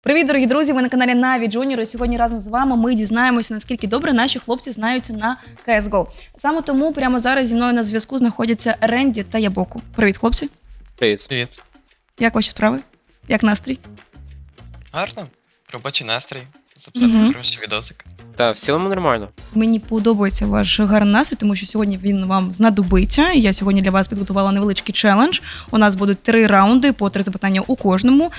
Привіт, дорогі друзі! Ви на каналі Наві Junior. І сьогодні разом з вами ми дізнаємося, наскільки добре наші хлопці знаються на CSGO. Саме тому прямо зараз зі мною на зв'язку знаходяться Ренді та Ябоку. Привіт, хлопці! Привіт. Привіт. Як ваші справи? Як настрій? Гарно. Робочий настрій. Записати хороший відосик. Та в цілому нормально. Мені подобається ваш гарний настрій, тому що сьогодні він вам знадобиться. І я сьогодні для вас підготувала невеличкий челендж. У нас будуть 3 раунди по 3 запитання у кожному.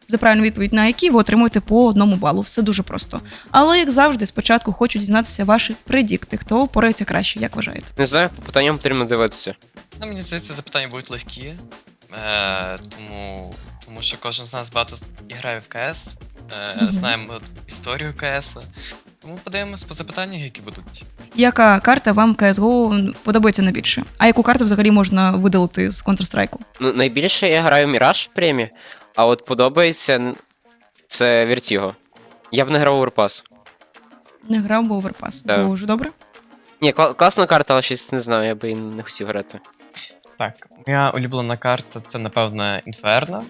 За правильну відповідь на які ви отримуєте по 1 балу. Все дуже просто. Але, як завжди, спочатку хочу дізнатися ваші предікти. Хто впорається краще, як вважаєте? Не знаю, по питанням потрібно дивитися. Ну, мені здається, запитання будуть легкі. Тому що кожен з нас багато грає в КС. Знаємо історію КС. Тому подивимось по запитаннях, які будуть. Яка карта вам CSGO подобається найбільше? А яку карту взагалі можна видалити з Counter-Strike? Ну, найбільше я граю Міраж в премі, а от подобається це Vertigo. Я б не грав Overpass. Не грав, бо Overpass. Да. Дуже добре. Ні, класна карта, але щось не знаю, я би і не хотів грати. Так, моя улюблена карта це, напевно, Inferno.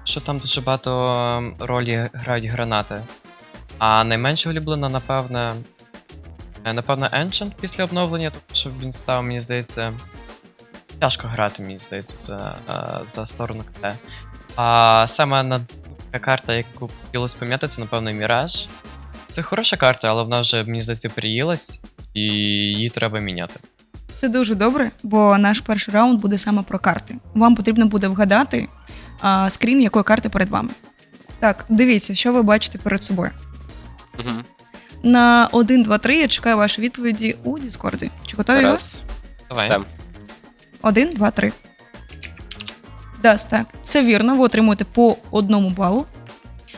Що там дуже багато ролі грають гранати. А найменше улюблена, напевно, Ancient після обновлення, тому що він став, мені здається, тяжко грати, мені здається, за сторону КТ. А саме така карта, яку хотілося пам'ятати, це, напевно, Міраж. Це хороша карта, але вона вже, мені здається, приїлась, і її треба міняти. Це дуже добре, бо наш перший раунд буде саме про карти. Вам потрібно буде вгадати скрін якої карти перед вами. Так, дивіться, що ви бачите перед собою. Угу. На 1, 2, 3 я чекаю ваші відповіді у Діскорді. Чи готові? Раз. Давай. Там. 1, 2, 3. Даст, так. Це вірно, ви отримуєте по 1 балу.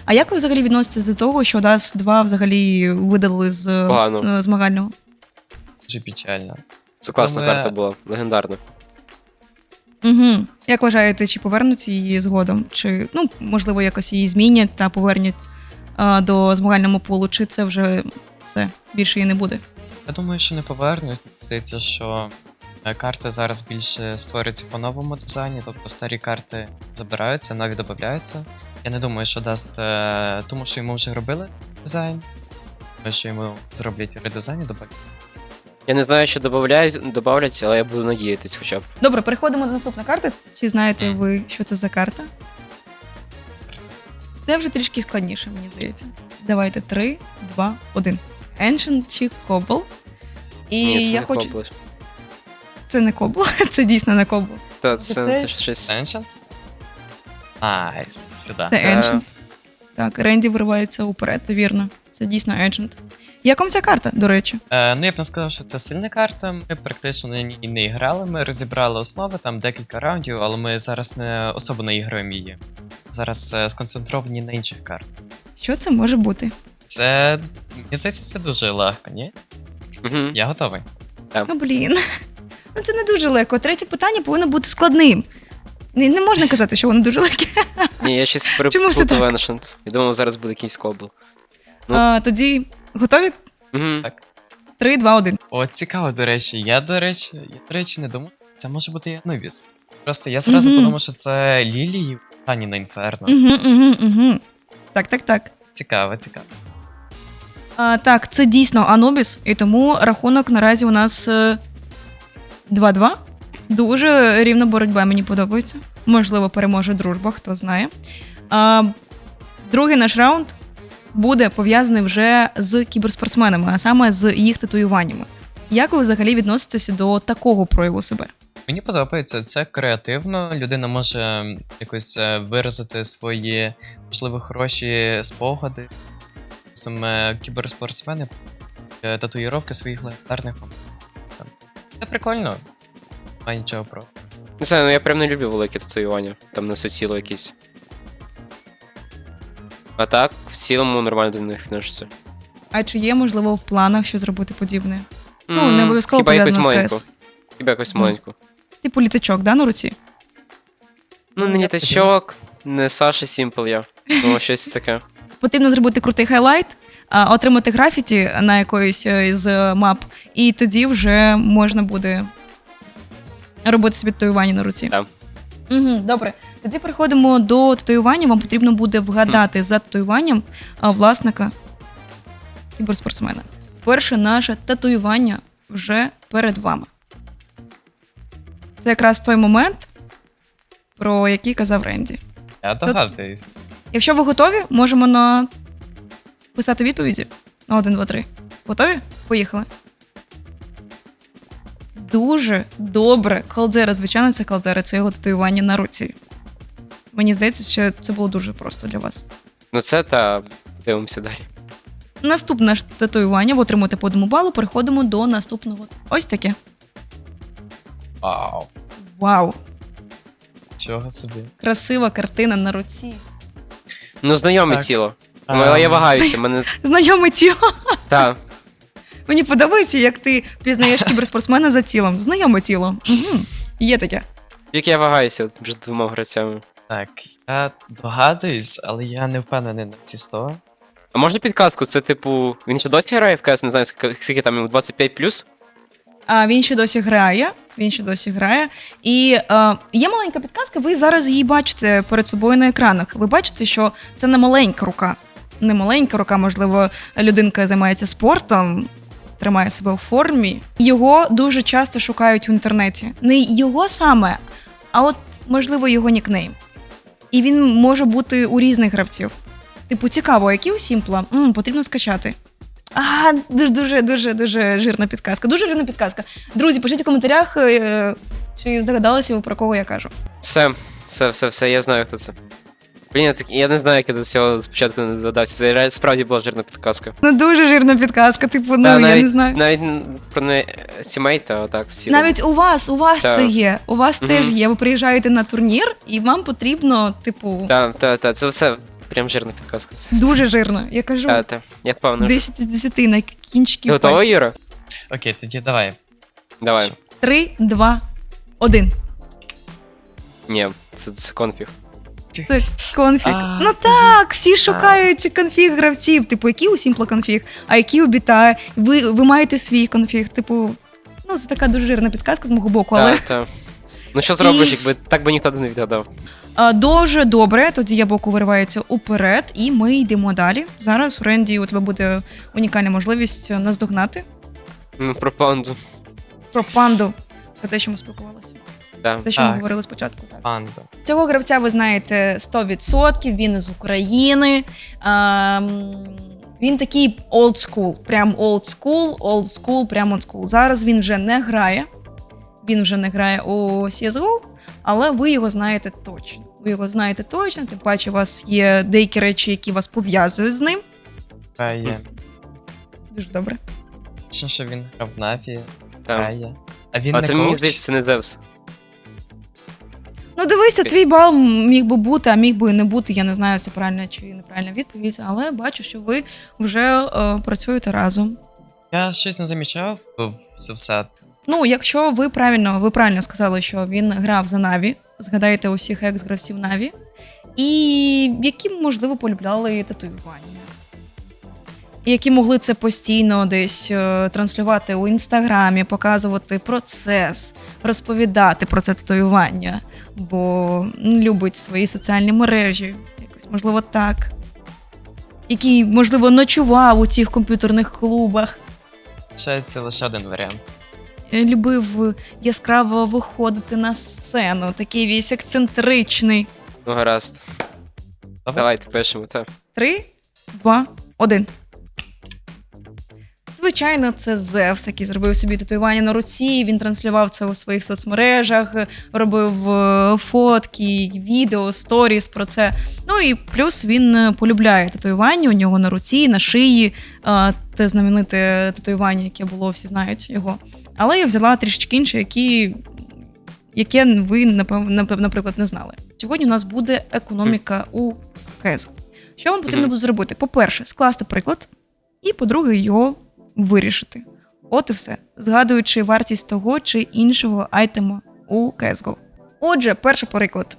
А як ви взагалі відноситесь до того, що Даст 2 взагалі видали з змагального? Дуже печально. Це класна Але- карта була, легендарна. Угу. Як вважаєте, чи повернуть її згодом? Чи, можливо, якось її змінять та повернуть до змагального пулу, чи це вже все, більше її не буде? Я думаю, що не повернуть. Здається, що карти зараз більше створюються по новому дизайні, тобто старі карти забираються, нові додаються. Я не думаю, що дасть, тому що йому вже робили дизайн. Думаю, що йому зроблять редизайн і додають. Я не знаю, що добавлять, але я буду надіятись хоча б. Добре, переходимо до наступної карти. Чи знаєте ви, що це за карта? Це вже трішки складніше, мені здається. Давайте 3, 2, 1. Ancient чи Cobble? І Ні, це я не хочу... Cobble. Це не Cobble, це дійсно не Cobble. Та Це- це щось. Ancient? Найс, сюди. Це Ancient. Так, Ренді виривається уперед, вірно. Це дійсно Ancient. Як вам ця карта, до речі? Ну, я б не сказав, що це сильна карта. Ми практично на ній не грали. Ми розібрали основи, там декілька раундів, але ми зараз не особо наіграємо її. Зараз сконцентровані на інших картах. Що це може бути? Це, мені здається, це дуже легко, ні? Угу. Я готовий. Ну, блін. Ну, це не дуже легко. Третє питання повинно бути складним. Не можна казати, що воно дуже легке. Ні, я щось Чому все переплутав так? Ancient. Я думав, зараз буде якийсь Cobble. Ну. Тоді готові? Угу. Так. 3, 2, 1. О, цікаво, до речі. Я, до речі, не думав. Це може бути Анубіс. Просто я зразу подумав, що це Лілії, а не на Інферно. Угу. Так. Цікаво. Так, це дійсно Анубіс, і тому рахунок наразі у нас 2-2. Дуже рівна боротьба, мені подобається. Можливо, переможе дружба, хто знає. Другий наш раунд буде пов'язаний вже з кіберспортсменами, а саме з їх татуюваннями. Як ви взагалі відноситеся до такого прояву себе? Мені подобається, це креативно. Людина може якось виразити свої, можливо, хороші спогади. Саме кіберспортсмени, татуїровки своїх легендарних моментів. Це прикольно. Немає нічого про. Не знаю, я прям не люблю великі татуювання. Там на суціло якісь. А так, в цілому нормально до них відношуся. А чи є, можливо, в планах що зробити подібне? Не обов'язково Хіба якось пов'язано з маленьку. КС. Хіба якось маленьку. Типу літачок, да, на руці? Ну, не літачок, не Саша Сімпл я. Ну, щось таке. Потрібно зробити крутий хайлайт, отримати графіті на якоїсь з мап, і тоді вже можна буде робити собі татуювання на руці. Так. Добре. Тоді переходимо до татуювання. Вам потрібно буде вгадати за татуюванням власника кіберспортсмена. Перше наше татуювання вже перед вами. Це якраз той момент, про який казав Ренді. Я догадуюсь. Якщо ви готові, можемо написати відповіді на 1, 2, 3. Готові? Поїхали. Дуже добре. Калдера, звичайно, це Калдера, це його татуювання на руці. Мені здається, що це було дуже просто для вас. Ну це та дивимося далі. Наступне ж татуювання, ви отримуєте по 1 балу, переходимо до наступного. Ось таке. Вау. Вау! Чого собі? Красива картина на руці. Ну, знайоме Так. тіло. Я вагаюся, мене. Знайоме тіло. Та. Мені подобається, як ти пізнаєш кіберспортсмена за тілом. Знайоме тіло. Угу. Є таке. Як я вагаюся от між двома гравцями. Так, я догадуюсь, але я не впевнений на ці 100. А можна підказку? Це типу. Він ще досі грає в КС, не знаю, скільки там йому 25+? А він ще досі грає. І є маленька підказка, ви зараз її бачите перед собою на екранах. Ви бачите, що це не маленька рука. Не маленька рука, можливо, людинка займається спортом, тримає себе у формі. Його дуже часто шукають в інтернеті. Не його саме, а от, можливо, його нікнейм. І він може бути у різних гравців. Типу, цікаво, які у Сімпла? Потрібно скачати. Дуже жирна підказка. Дуже жирна підказка. Друзі, пишіть у коментарях, чи здогадалися ви, про кого я кажу. Все, я знаю, хто це. Блін, я не знаю, як я до цього спочатку не додався. Це справді була жирна підказка. Ну, дуже жирна підказка, типу, Та, я не знаю. Навіть про не сімейта, а так всі. Навіть у вас Та. це є. У вас Мгм. теж є. Ви приїжджаєте на турнір, і вам потрібно, типу, Та, це все прям жирна підказка. дуже жирно. Я кажу, Та, я впевнений. 10 з 10 на кінчики. Ти готова, Юра? Окей, тоді давай. Давай. 3, 2, 1. Ні, це конфіг. Це конфіг. А, Ну так, всі шукають конфіг гравців. Типу, який у Сімпла конфіг, а який у Біта. Ви маєте свій конфіг. Типу, ну це така дуже жирна підказка з мого боку, але Та. Ну що зробиш, якби так би ніхто не відгадав. дуже добре. Тоді Ябоко виривається уперед, і ми йдемо далі. Зараз у Ренді у тебе буде унікальна можливість наздогнати Ну, про панду. про панду, про те, що ми спілкувалися. Да. Те, що ми Так. говорили спочатку. Так. Панда. Цього гравця ви знаєте 100%, він із України. Він такий old school, прям old school, прям old school. Зараз він вже не грає. Він вже не грає у CSGO, але ви його знаєте точно. Ви його знаєте точно, тим паче у вас є деякі речі, які вас пов'язують з ним. Є. Дуже добре. Точно, що він грав в Нафі. Та. Є. А він А не це мені коуч? здається, це не Зевс. Ну, дивися, твій бал міг би бути, а міг би і не бути. Я не знаю, це правильна чи неправильна відповідь, але бачу, що ви вже працюєте разом. Я щось не замічав це все. Ну, якщо ви правильно сказали, що він грав за Наві, згадайте усіх екс-гравців Наві, і які, можливо, полюбляли татуювання. І які могли це постійно десь транслювати у інстаграмі, показувати процес, розповідати про це татуювання, бо любить свої соціальні мережі, якось, можливо, так. Який, можливо, ночував у цих комп'ютерних клубах. Це лише один варіант. Любив яскраво виходити на сцену, такий весь ексцентричний. Ну, гаразд. Давайте пишемо, так. 3, 2, 1. Звичайно, це Зевс, який зробив собі татуювання на руці. Він транслював це у своїх соцмережах, робив фотки, відео, сторіс про це. Ну і плюс він полюбляє татуювання у нього на руці, на шиї. Те знамените татуювання, яке було, всі знають його. Але я взяла трішечки інше, яке ви, наприклад, не знали. Сьогодні у нас буде економіка у КС. Що вам потрібно буде зробити? По-перше, скласти приклад, і, по-друге, його вирішити. От і все. Згадуючи вартість того чи іншого айтема у CSGO. Отже, перший приклад.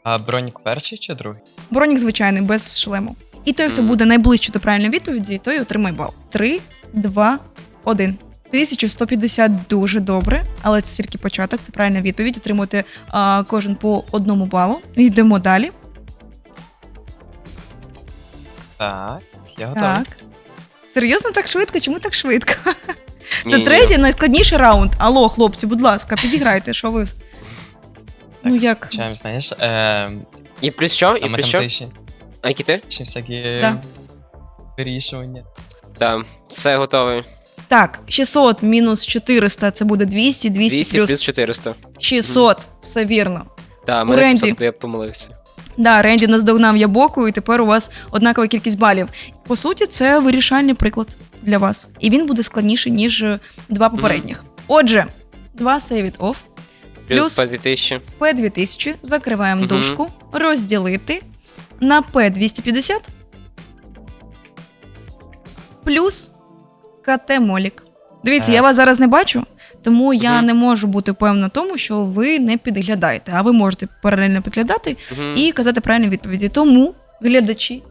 А бронік перший чи другий? Бронік звичайний, без шлему. І той, хто буде найближче до правильної відповіді, той отримає бал. 3, 2, 1. 1150 дуже добре, але це тільки початок, це правильна відповідь. Отримуєте кожен по 1 балу. Йдемо далі. Так, я готовий. Так. Серйозно так швидко? Чому так швидко? Це Ні-ні-ні. третій найскладніший раунд. Алло, хлопці, будь ласка, підіграйте, що ви. Ну як? Чаєм, знаєш, І плюс що? а І плюс що? математичні А які ти? всякі Да. вирішування. Да, все готовий. Так, 600 мінус 400 це буде 200, 200 200 плюс плюс 400. 600. Все вірно. Да, У мене Ренді. 700, бо я помилився. Да, Ренді наздогнав Ябоку, і тепер у вас однакова кількість балів. По суті, це вирішальний приклад для вас. І він буде складніший, ніж 2 попередніх. Отже, 2 save it off, Плюс- Плюс по 2000. P2000, закриваємо Мгм. дужку, розділити на P250 плюс КТ-молік. Дивіться, я вас зараз не бачу, тому я Мгм. не можу бути певна тому, що ви не підглядаєте, а ви можете паралельно підглядати Мгм. і казати правильні відповіді. Тому, глядачі,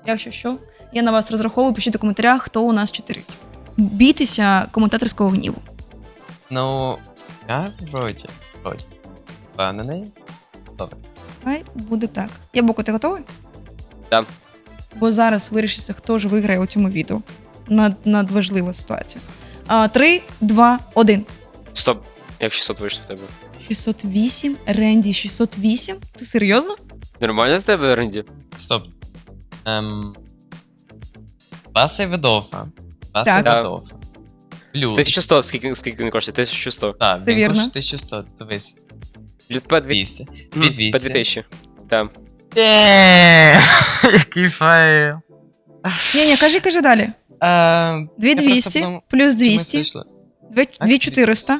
якщо що, я на вас розраховую, пишіть у коментарях, хто у нас читерить. Бійтеся коментаторського гніву. Ну, я вроді. Впевнений. Добре. Хай буде так. Ябоко, ти готовий? Да. Бо зараз вирішиться, хто ж виграє у цьому відео. Надважлива ситуація. 3, 2, 1. Стоп. Як 600 вийшло в тебе? 608, Ренді 608. Ти серйозно? Нормально в тебе, Ренді? Стоп. Баса Ведофа. Так. Ведофа. З Плюс. 1100, скільки він коштує? 1100. Так, Все він вірно. коштує 1100, дивись. Плюс по 200. Мгм, 200. По 2000. Так. Який фейл. Ні, кажи далі. 2200 подумав, плюс Чомусь 200, вийшло. 2400.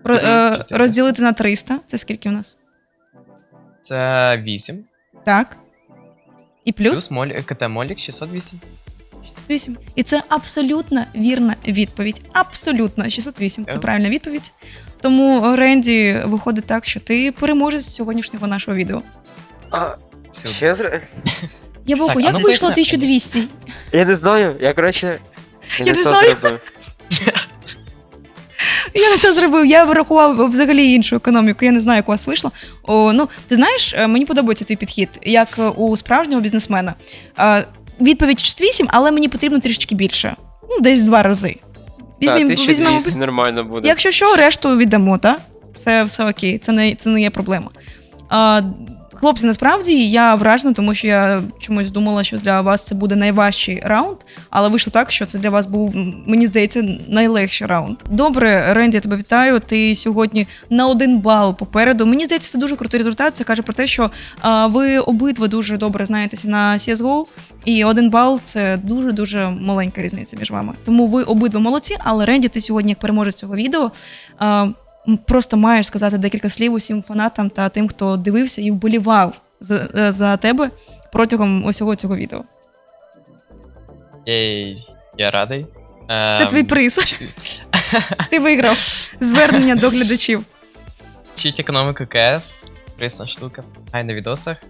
Мгм, 400. Розділити на 300. Це скільки в нас? Це 8. Так. І плюс Плюс КТ-молік 608. 608. І це абсолютно вірна відповідь. Абсолютно 608. Це Так. правильна відповідь. Тому, Ренді, виходить так, що ти переможець сьогоднішнього нашого відео. Сюди. Ще зр... Ябоку, Так, а як ну вийшло поясни. 1200? Я не знаю, я, коротше... Я не то знаю. зробив. Я не це зробив. Я врахував взагалі іншу економіку. Я не знаю, як у вас вийшло. Ну, ти знаєш, мені подобається твій підхід, як у справжнього бізнесмена. Відповідь 608, але мені потрібно трішечки більше. Ну, десь в 2 рази. Так, Візьмемо, 1200 нормально буде. якщо що, решту віддамо, так? Все окей, це не є проблема. Хлопці, насправді я вражена, тому що я чомусь думала, що для вас це буде найважчий раунд, але вийшло так, що це для вас був, мені здається, найлегший раунд. Добре, Ренді, я тебе вітаю. Ти сьогодні на 1 бал попереду. Мені здається, це дуже крутий результат. Це каже про те, що ви обидва дуже добре знаєтеся на CSGO, і 1 бал – це дуже-дуже маленька різниця між вами. Тому ви обидва молодці, але Ренді, ти сьогодні, як переможець цього відео, просто маєш сказати декілька слів усім фанатам та тим, хто дивився і вболівав за тебе протягом усього цього відео. Єй, я радий. Це твій приз. Ти виграв звернення до глядачів. Вчіть економіку КС. Корисна штука. Хай на відосах.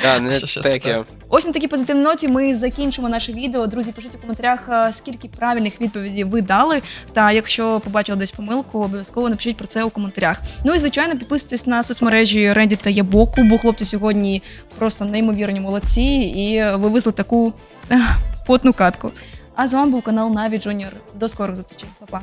Да, не Що ще так сказати? я. Ось на такій позитивній ноті ми закінчимо наше відео. Друзі, пишіть у коментарях, скільки правильних відповідей ви дали. Та якщо побачили десь помилку, обов'язково напишіть про це у коментарях. Ну і звичайно, підписуйтесь на соцмережі Ренді та Ябоку, бо хлопці сьогодні просто неймовірні молодці і вивезли таку потну катку. А з вами був канал Na'Vi Junior. До скорих зустрічей. Па-па.